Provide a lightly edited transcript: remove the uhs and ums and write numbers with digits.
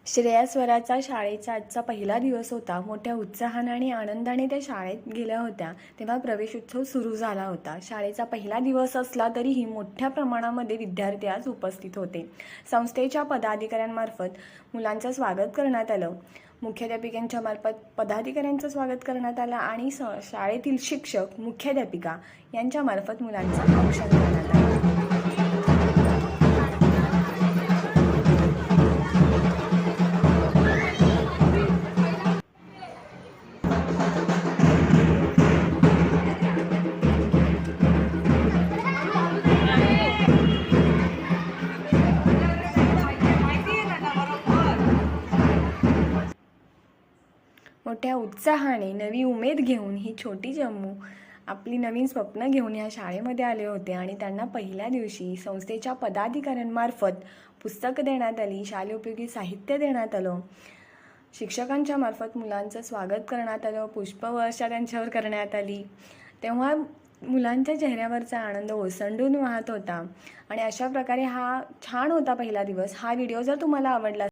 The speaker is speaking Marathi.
श्रेया स्वराचा शाळेचा आजचा पहिला दिवस होता. मोठ्या उत्साहाने आणि आनंदाने त्या शाळेत गेल्या होत्या. तेव्हा प्रवेशोत्सव सुरू झाला होता. शाळेचा पहिला दिवस असला तरीही मोठ्या प्रमाणामध्ये विद्यार्थी आज उपस्थित होते. संस्थेच्या पदाधिकाऱ्यांमार्फत मुलांचं स्वागत करण्यात आलं. मुख्याध्यापिकांच्या मार्फत पदाधिकाऱ्यांचं स्वागत करण्यात आलं आणि शाळेतील शिक्षक, मुख्याध्यापिका यांच्यामार्फत मुलांचं औक्षण करण्यात आलं. मोठ्या उत्साहाने नवी उमेद घेऊन ही छोटी चमू आपली नवीन स्वप्न घेऊन या शाळेमध्ये आले होते आणि त्यांना पहिल्या दिवशी संस्थेच्या पदाधिकाऱ्यांमार्फत पुस्तकं देण्यात आली, शालेयोपयोगी साहित्य देण्यात आलं. शिक्षकांच्या मार्फत मुलांचं स्वागत करण्यात आलं, पुष्पवर्षा त्यांच्यावर करण्यात आली. तेव्हा मुलांच्या चेहऱ्यावरचा आनंद ओसंडून वाहत होता आणि अशा प्रकारे हा छान होता पहिला दिवस. हा व्हिडिओ जर तुम्हाला आवडला